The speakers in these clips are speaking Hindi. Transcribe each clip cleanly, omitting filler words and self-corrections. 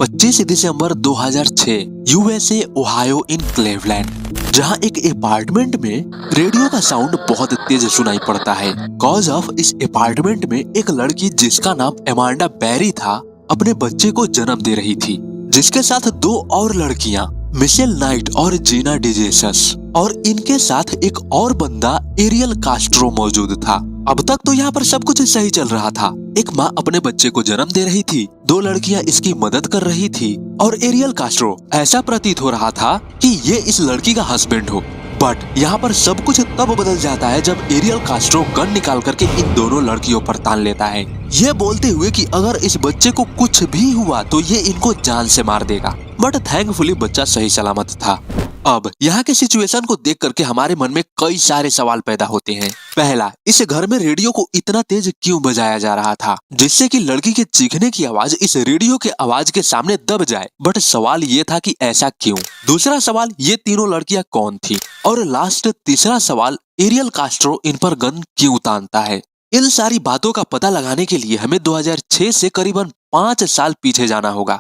25 दिसंबर 2006 यूएसए ओहायो इन क्लीवलैंड, जहां एक अपार्टमेंट में रेडियो का साउंड बहुत तेज सुनाई पड़ता है। कॉज ऑफ इस अपार्टमेंट में एक लड़की जिसका नाम एमांडा बेरी था अपने बच्चे को जन्म दे रही थी, जिसके साथ दो और लड़कियां मिशेल नाइट और जीना डिजेसस, और इनके साथ एक और बंदा एरियल कास्ट्रो मौजूद था। अब तक तो यहाँ पर सब कुछ सही चल रहा था। एक माँ अपने बच्चे को जन्म दे रही थी, दो लड़कियाँ इसकी मदद कर रही थी और एरियल कास्ट्रो ऐसा प्रतीत हो रहा था कि ये इस लड़की का हस्बैंड हो। बट यहाँ पर सब कुछ तब बदल जाता है जब एरियल कास्ट्रो गन निकाल करके इन दोनों लड़कियों पर तान लेता है, ये बोलते हुए कि अगर इस बच्चे को कुछ भी हुआ तो ये इनको जान से मार देगा। बट थैंकफुली बच्चा सही सलामत था। अब यहाँ के सिचुएशन को देख करके हमारे मन में कई सारे सवाल पैदा होते हैं। पहला, इस घर में रेडियो को इतना तेज क्यों बजाया जा रहा था जिससे कि लड़की के चीखने की आवाज इस रेडियो के आवाज के सामने दब जाए। बट सवाल ये था कि ऐसा क्यों। दूसरा सवाल, ये तीनों लड़कियां कौन थी। और लास्ट तीसरा सवाल, एरियल कास्ट्रो इन पर गन क्यों तानता है। इन सारी बातों का पता लगाने के लिए हमें 2006 से करीबन 5 साल पीछे जाना होगा।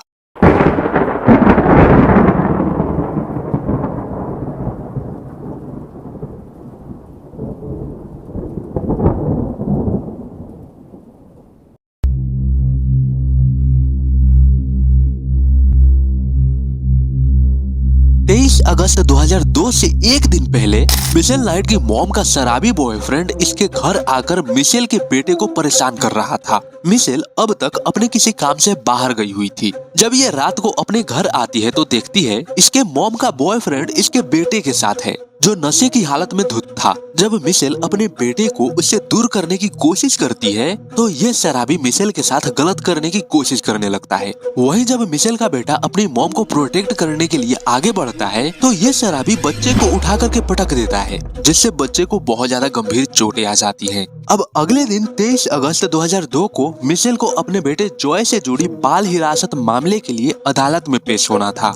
अगस्त 2002 से एक दिन पहले मिशेल नाइट की मॉम का शराबी बॉयफ्रेंड इसके घर आकर मिशेल के बेटे को परेशान कर रहा था। मिशेल अब तक अपने किसी काम से बाहर गई हुई थी। जब ये रात को अपने घर आती है तो देखती है इसके मॉम का बॉयफ्रेंड इसके बेटे के साथ है, जो नशे की हालत में धुत था। जब मिशेल अपने बेटे को उससे दूर करने की कोशिश करती है तो ये शराबी मिशेल के साथ गलत करने की कोशिश करने लगता है। वहीं जब मिशेल का बेटा अपनी मॉम को प्रोटेक्ट करने के लिए आगे बढ़ता है तो ये शराबी बच्चे को उठा करके पटक देता है, जिससे बच्चे को बहुत ज्यादा गंभीर चोटें आ जाती हैं। अब अगले दिन 23 अगस्त 2002 को मिशेल को अपने बेटे जॉय से जुड़ी बाल हिरासत मामले के लिए अदालत में पेश होना था।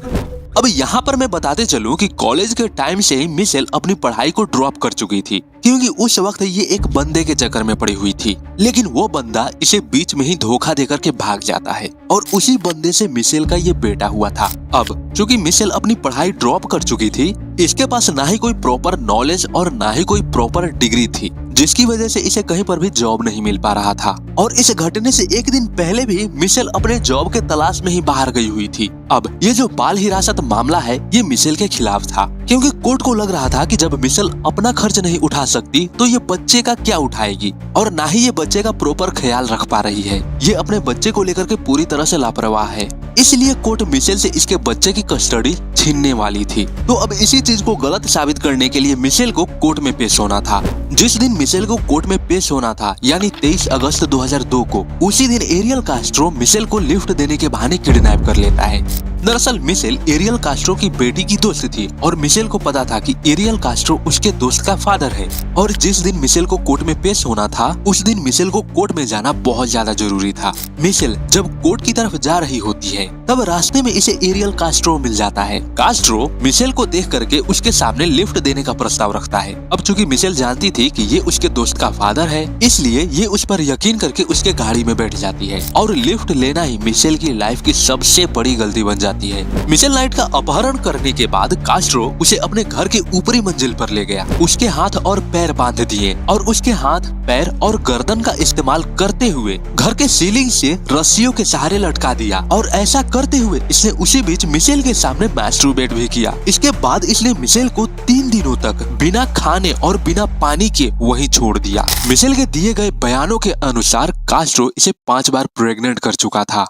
अब यहाँ पर मैं बताते चलूं कि कॉलेज के टाइम से ही मिशेल अपनी पढ़ाई को ड्रॉप कर चुकी थी, क्योंकि उस वक्त ये एक बंदे के चक्कर में पड़ी हुई थी। लेकिन वो बंदा इसे बीच में ही धोखा देकर के भाग जाता है और उसी बंदे से मिशेल का ये बेटा हुआ था। अब चूंकि मिशेल अपनी पढ़ाई ड्रॉप कर चुकी थी, इसके पास ना ही कोई प्रॉपर नॉलेज और ना ही कोई प्रॉपर डिग्री थी, जिसकी वजह से इसे कहीं पर भी जॉब नहीं मिल पा रहा था। और इस घटने से एक दिन पहले भी मिशेल अपने जॉब के तलाश में ही बाहर गई हुई थी। अब ये जो बाल हिरासत मामला है ये मिशेल के खिलाफ था, क्योंकि कोर्ट को लग रहा था कि जब मिशेल अपना खर्च नहीं उठा सकती तो ये बच्चे का क्या उठाएगी, और ना ही ये बच्चे का प्रॉपर ख्याल रख पा रही है। ये अपने बच्चे को लेकर के पूरी तरह से लापरवाह है, इसलिए कोर्ट मिशेल से इसके बच्चे की कस्टडी छीनने वाली थी। तो अब इसी चीज को गलत साबित करने के लिए मिशेल को कोर्ट में पेश होना था। जिस दिन मिशेल को कोर्ट में पेश होना था, यानी 23 अगस्त 2002 को, उसी दिन एरियल कास्ट्रो मिशेल को लिफ्ट देने के बहाने किडनैप कर लेता है। दरअसल मिशेल एरियल कास्ट्रो की बेटी की दोस्त थी और मिशेल को पता था कि एरियल कास्ट्रो उसके दोस्त का फादर है। और जिस दिन मिशेल को कोर्ट में पेश होना था उस दिन मिशेल को कोर्ट में जाना बहुत ज्यादा जरूरी था। मिशेल जब कोर्ट की तरफ जा रही होती है तब रास्ते में इसे एरियल कास्ट्रो मिल जाता है। कास्ट्रो मिशेल को देख करके उसके सामने लिफ्ट देने का प्रस्ताव रखता है। अब चूंकि मिशेल जानती थी कि ये उसके दोस्त का फादर है, इसलिए ये उस पर यकीन करके उसके गाड़ी में बैठ जाती है और लिफ्ट लेना ही मिशेल की लाइफ की सबसे बड़ी गलती बन जाती है। मिशेल नाइट का अपहरण करने के बाद कास्ट्रो उसे अपने घर के ऊपरी मंजिल पर ले गया, उसके हाथ और पैर बांध दिए और उसके हाथ, पैर और गर्दन का इस्तेमाल करते हुए घर के सीलिंग से रस्सियों के सहारे लटका दिया। और ऐसा करते हुए इसने उसी बीच मिशेल के सामने मैस्टरबेट भी किया। इसके बाद इसने मिशेल को 3 दिनों तक बिना खाने और बिना पानी के वहीं छोड़ दिया। मिशेल के दिए गए बयानों के अनुसार कास्ट्रो इसे 5 बार प्रेग्नेंट कर चुका था।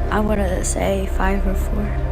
I wanted to say 5 or 4.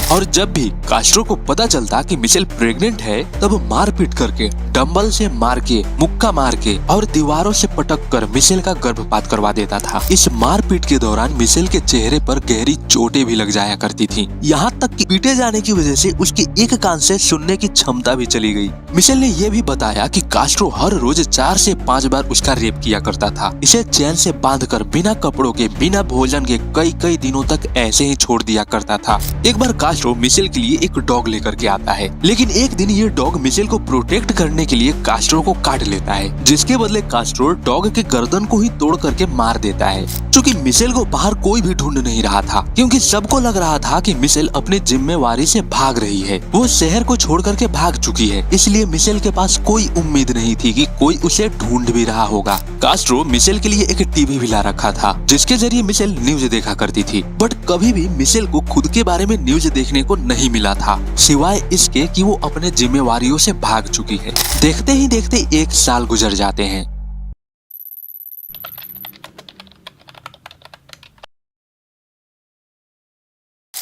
और जब भी कास्ट्रो को पता चलता कि मिशेल प्रेग्नेंट है तब मार पीट करके, डंबल से मार के, मुक्का मार के और दीवारों से पटक कर मिशेल का गर्भपात करवा देता था। इस मारपीट के दौरान मिशेल के चेहरे पर गहरी चोटें भी लग जाया करती थीं। यहाँ तक कि पीटे जाने की वजह से उसकी एक कान से सुनने की क्षमता भी चली गई। मिशेल ने यह भी बताया कि कास्ट्रो हर रोज 4 से 5 बार उसका रेप किया करता था। इसे चैन से बांधकर बिना कपड़ों के, बिना भोजन के कई दिनों तक ऐसे ही छोड़ दिया करता था। एक बार कास्ट्रो मिशेल के लिए एक डॉग लेकर के आता है। लेकिन एक दिन ये डॉग मिशेल को प्रोटेक्ट करने के लिए कास्ट्रो को काट लेता है, जिसके बदले कास्ट्रो डॉग के गर्दन को ही तोड़ करके मार देता है। क्योंकि मिशेल को बाहर कोई भी ढूंढ नहीं रहा था, क्योंकि सबको लग रहा था कि मिशेल अपनी जिम्मेवारी से भाग रही है। वो शहर को छोड़ करके भाग चुकी है, इसलिए मिशेल के पास कोई उम्मीद नहीं थी कि कोई उसे ढूंढ भी रहा होगा। कास्ट्रो मिशेल के लिए एक टीवी भी ला रखा था, जिसके जरिए मिशेल न्यूज देखा करती थी। बट कभी भी मिशेल को खुद के बारे में न्यूज देखने को नहीं मिला था, सिवाय इसके कि वो अपने जिम्मेवारियों से भाग चुकी है। देखते ही देखते 1 साल गुजर जाते हैं।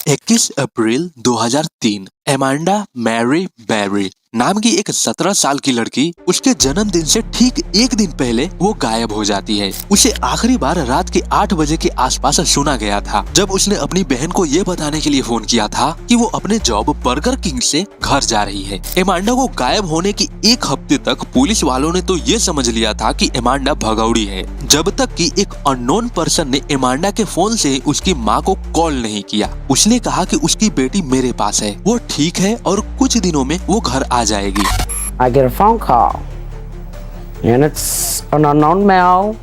21 अप्रैल 2003 एमांडा मैरी बेरी नाम की एक 17 साल की लड़की उसके जन्मदिन से ठीक एक दिन पहले वो गायब हो जाती है। उसे आखिरी बार रात के 8 बजे के आसपास सुना गया था, जब उसने अपनी बहन को ये बताने के लिए फोन किया था कि वो अपने जॉब बर्गर किंग से घर जा रही है। एमांडा को गायब होने की 1 हफ्ते तक पुलिस वालों ने तो ये समझ लिया था कि एमांडा भगौड़ी है, जब तक कि एक अननोन पर्सन ने एमांडा के फोन से उसकी माँ को कॉल नहीं किया। उसने कहा कि उसकी बेटी मेरे पास है, वो ठीक है और कुछ दिनों में वो घर आ जाएगी। I get a phone call and it's an unknown male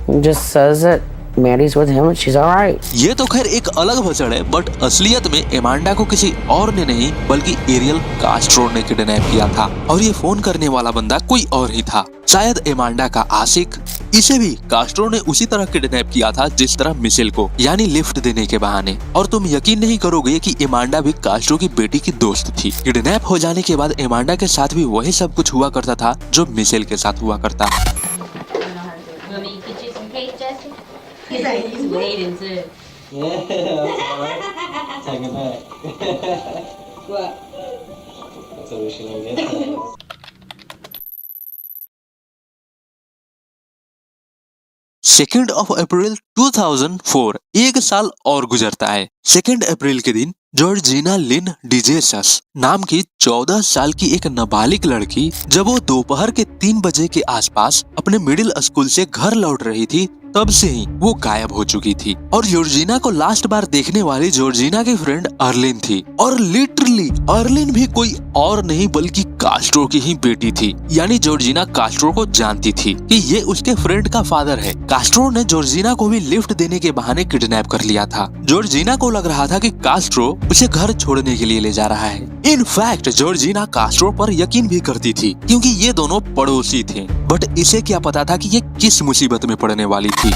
who just says that Maddie's with him and she's alright. ये तो खैर एक अलग भसड़ है, बट असलियत में एमांडा को किसी और ने नहीं बल्कि एरियल कास्ट्रो ने किडनैप किया था, और ये फोन करने वाला बंदा कोई और ही था, शायद एमांडा का आशिक। इसे भी कास्ट्रो ने उसी तरह किडनैप किया था जिस तरह मिशेल को, यानी लिफ्ट देने के बहाने। और तुम यकीन नहीं करोगे कि एमांडा भी कास्ट्रो की बेटी की दोस्त थी। किडनैप हो जाने के बाद एमांडा के साथ भी वही सब कुछ हुआ करता था जो मिशेल के साथ हुआ करता। He's like, he's waiting too. Take it back. What? That's what we should get. 2 अप्रैल 2004 1 साल और गुजरता है। 2 अप्रैल के दिन जॉर्जिना लिन डिजेसस नाम की 14 साल की एक नाबालिग लड़की जब वो दोपहर के 3 बजे के आसपास अपने मिडिल स्कूल से घर लौट रही थी, तब से ही वो गायब हो चुकी थी। और जॉर्जिना को लास्ट बार देखने वाली जॉर्जिना की फ्रेंड अर्लिन थी, और लिटरली अर्लिन भी कोई और नहीं बल्कि कास्ट्रो की ही बेटी थी। यानी जॉर्जिना कास्ट्रो को जानती थी कि ये उसके फ्रेंड का फादर है। कास्ट्रो ने जॉर्जिना को भी लिफ्ट देने के बहाने किडनैप कर लिया था। जॉर्जिना को लग रहा था कि कास्ट्रो उसे घर छोड़ने के लिए ले जा रहा है। इनफैक्ट जॉर्जिना कास्ट्रो पर यकीन भी करती थी, क्योंकि ये दोनों पड़ोसी थे। बट इसे क्या पता था कि ये किस मुसीबत में पड़ने वाली थी।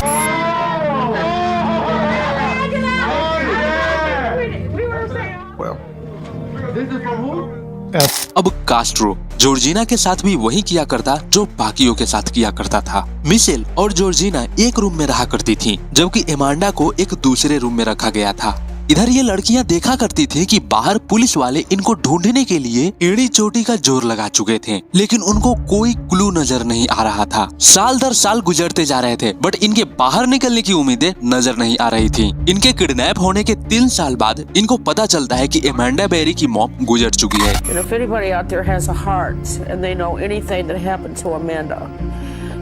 अब कास्ट्रो जॉर्जिना के साथ भी वही किया करता जो बाकियों के साथ किया करता था। मिशेल और जॉर्जिना एक रूम में रहा करती थीं, जबकि एमांडा को एक दूसरे रूम में रखा गया था। इधर ये लड़कियां देखा करती थी कि बाहर पुलिस वाले इनको ढूंढने के लिए एड़ी चोटी का जोर लगा चुके थे, लेकिन उनको कोई क्लू नजर नहीं आ रहा था। साल दर साल गुजरते जा रहे थे, बट इनके बाहर निकलने की उम्मीदें नजर नहीं आ रही थी। इनके किडनैप होने के 3 साल बाद इनको पता चलता है कि एमांडा बेरी की मौत गुजर चुकी है। And if anybody out there has a heart and they know anything that happened to Amanda,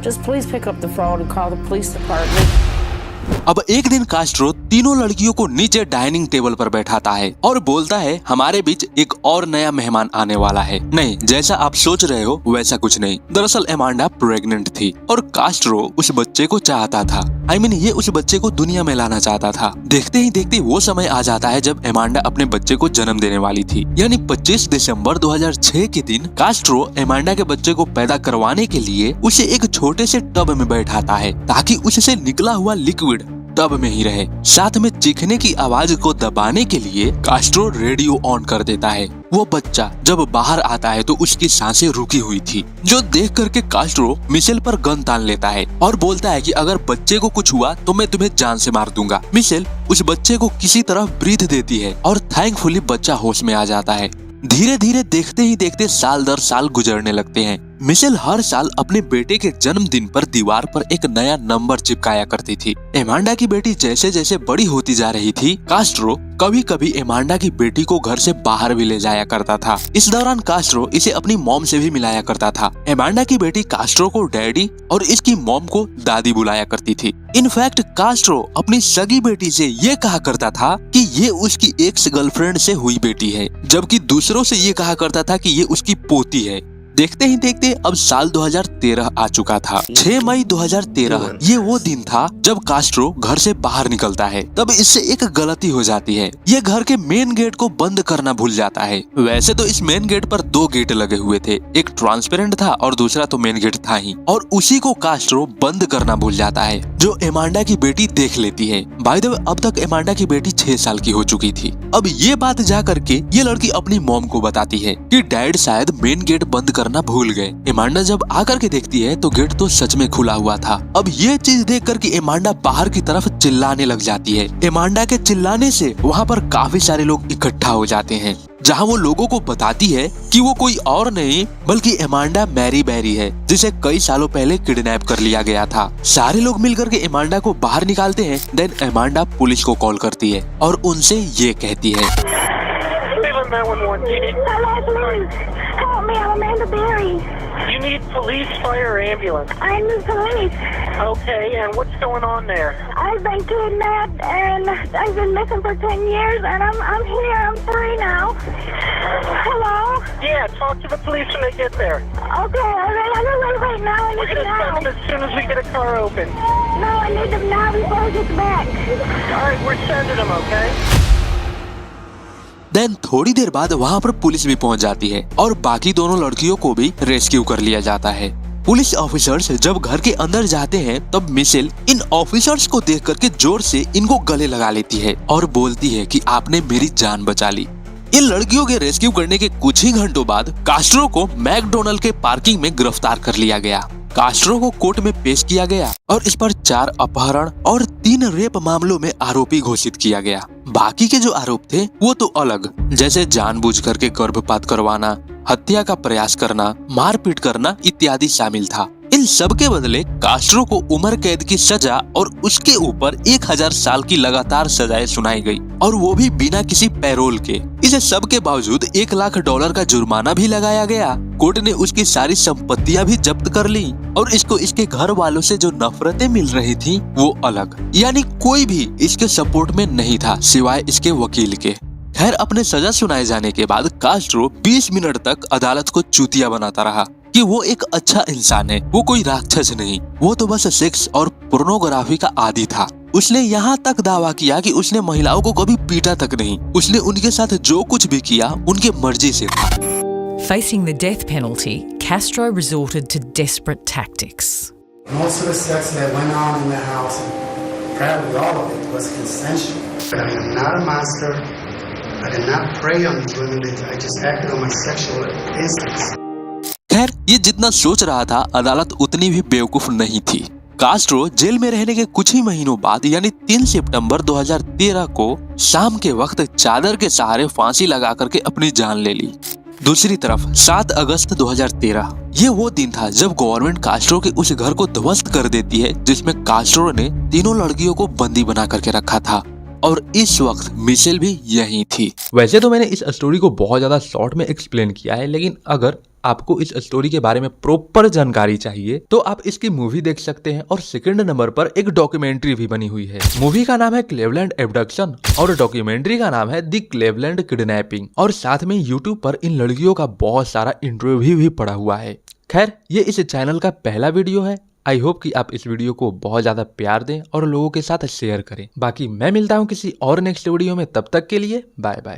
just please pick up the phone and call the police department. अब एक दिन कास्ट्रो तीनों लड़कियों को नीचे डाइनिंग टेबल पर बैठाता है और बोलता है, हमारे बीच एक और नया मेहमान आने वाला है। नहीं, जैसा आप सोच रहे हो वैसा कुछ नहीं। दरअसल एमांडा प्रेग्नेंट थी और कास्ट्रो उस बच्चे को चाहता था। ये उस बच्चे को दुनिया में लाना चाहता था। देखते ही देखते वो समय आ जाता है जब एमांडा अपने बच्चे को जन्म देने वाली थी। यानी 25 दिसंबर 2006 के दिन कास्ट्रो एमांडा के बच्चे को पैदा करवाने के लिए उसे एक छोटे से टब में बैठाता है, ताकि उससे निकला हुआ लिक्विड टब में ही रहे। साथ में चीखने की आवाज को दबाने के लिए कास्ट्रो रेडियो ऑन कर देता है। वो बच्चा जब बाहर आता है तो उसकी सांसें रुकी हुई थी, जो देख करके कास्ट्रो मिशेल पर गन तान लेता है और बोलता है कि अगर बच्चे को कुछ हुआ तो मैं तुम्हें जान से मार दूंगा। मिशेल उस बच्चे को किसी तरह ब्रीथ देती है और थैंकफुली बच्चा होश में आ जाता है। धीरे धीरे देखते ही देखते साल दर साल गुजरने लगते हैं। मिशेल हर साल अपने बेटे के जन्मदिन पर दीवार पर एक नया नंबर चिपकाया करती थी। एमांडा की बेटी जैसे जैसे बड़ी होती जा रही थी, कास्ट्रो कभी कभी एमांडा की बेटी को घर से बाहर भी ले जाया करता था। इस दौरान कास्ट्रो इसे अपनी मॉम से भी मिलाया करता था। एमांडा की बेटी कास्ट्रो को डैडी और इसकी मॉम को दादी बुलाया करती थी। इनफैक्ट कास्ट्रो अपनी सगी बेटी से ये कहा करता था कि ये उसकी एक्स गर्लफ्रेंड से हुई बेटी है, जबकि दूसरों से ये कहा करता था कि ये उसकी पोती है। देखते ही देखते अब साल 2013 आ चुका था। 6 मई 2013 ये वो दिन था जब कास्ट्रो घर से बाहर निकलता है। तब इससे एक गलती हो जाती है, ये घर के मेन गेट को बंद करना भूल जाता है। वैसे तो इस मेन गेट पर 2 गेट लगे हुए थे, एक ट्रांसपेरेंट था और दूसरा तो मेन गेट था ही, और उसी को कास्ट्रो बंद करना भूल जाता है, जो एमांडा की बेटी देख लेती है। बाय द वे अब तक एमांडा की बेटी 6 साल की हो चुकी थी। अब ये बात जा करके ये लड़की अपनी मॉम को बताती है कि डैड शायद मेन गेट बंद करना भूल गए। एमांडा जब आकर के देखती है तो गेट तो सच में खुला हुआ था। अब ये चीज देख कर कि एमांडा बाहर की तरफ चिल्लाने लग जाती है। एमांडा के चिल्लाने से वहाँ पर काफी सारे लोग इकट्ठा हो जाते हैं, जहाँ वो लोगों को बताती है कि वो कोई और नहीं बल्कि एमांडा मैरी बेरी है, जिसे कई सालों पहले किडनैप कर लिया गया था। सारे लोग मिलकर के एमांडा को बाहर निकालते हैं। देन एमांडा पुलिस को कॉल करती है और उनसे ये कहती है, Help me, I'm Amanda Berry. You need police, fire, or ambulance. I need police. Okay, and what's going on there? I've been kidnapped and I've been missing for 10 years and I'm here, I'm free now. Hello? Yeah, talk to the police when they get there. Okay, alright, I'm gonna wait now, I We're need them gonna send them now. as soon as we get a car open. No, I need them now before it gets back. Alright, we're sending them, okay? Then थोड़ी देर बाद वहाँ पर पुलिस भी पहुँच जाती है और बाकी दोनों लड़कियों को भी रेस्क्यू कर लिया जाता है। पुलिस ऑफिसर्स जब घर के अंदर जाते हैं तब मिशेल इन ऑफिसर्स को देख करके जोर से इनको गले लगा लेती है और बोलती है कि आपने मेरी जान बचा ली। इन लड़कियों के रेस्क्यू करने के कुछ ही घंटों बाद कास्ट्रो को मैकडोनल्ड के पार्किंग में गिरफ्तार कर लिया गया। कास्ट्रो को कोर्ट में पेश किया गया और इस पर 4 अपहरण और 3 रेप मामलों में आरोपी घोषित किया गया। बाकी के जो आरोप थे वो तो अलग, जैसे जानबूझ करके गर्भपात करवाना, हत्या का प्रयास करना, मारपीट करना इत्यादि शामिल था। इन सब के बदले कास्ट्रो को उम्र कैद की सजा और उसके ऊपर 1000 साल की लगातार सजाएं सुनाई गई, और वो भी बिना किसी पैरोल के। इसे सब के बावजूद $1 लाख का जुर्माना भी लगाया गया। कोर्ट ने उसकी सारी संपत्तियां भी जब्त कर ली और इसको इसके घर वालों से जो नफरतें मिल रही थी वो अलग, यानी कोई भी इसके सपोर्ट में नहीं था सिवाय इसके वकील के। खैर, अपने सजा सुनाए जाने के बाद कास्ट्रो 20 मिनट तक अदालत को चूतिया बनाता रहा कि वो एक अच्छा इंसान है, वो कोई राक्षस नहीं, वो तो बस सेक्स और पोर्नोग्राफी का आदी था। उसने यहाँ तक दावा किया कि उसने महिलाओं को कभी पीटा तक नहीं, उसने उनके साथ जो कुछ भी किया उनके मर्जी से था। Facing the death penalty, Castro resorted to desperate tactics. Most of the sex that went on in the house, and probably all of it, was consensual. But I am not a monster. I did not prey on these women. I just acted on my sexual instincts. खैर, ये जितना सोच रहा था अदालत उतनी भी बेवकूफ नहीं थी। कास्ट्रो जेल में रहने के कुछ ही महीनों बाद यानी 3 सितंबर 2013 को शाम के वक्त चादर के सहारे फांसी लगा करके अपनी जान ले ली। दूसरी तरफ 7 अगस्त 2013 ये वो दिन था जब गवर्नमेंट कास्ट्रो के उस घर को ध्वस्त कर देती है जिसमें कास्ट्रो ने तीनों लड़कियों को बंदी बना करके रखा था, और इस वक्त मिशेल भी यहीं थी। वैसे तो मैंने इस स्टोरी को बहुत ज्यादा शॉर्ट में एक्सप्लेन किया है, लेकिन अगर आपको इस स्टोरी के बारे में प्रॉपर जानकारी चाहिए तो आप इसकी मूवी देख सकते हैं, और सेकंड नंबर पर एक डॉक्यूमेंट्री भी बनी हुई है। मूवी का नाम है क्लेवलैंड एब्डक्शन और डॉक्यूमेंट्री का नाम है द क्लेवलैंड किडनैपिंग, और साथ में यूट्यूब पर इन लड़कियों का बहुत सारा इंटरव्यू भी पड़ा हुआ है। खैर, ये इस चैनल का पहला वीडियो है। आई होप कि आप इस वीडियो को बहुत ज्यादा प्यार दें और लोगों के साथ शेयर करें। बाकी मैं मिलता हूँ किसी और नेक्स्ट वीडियो में, तब तक के लिए बाय बाय।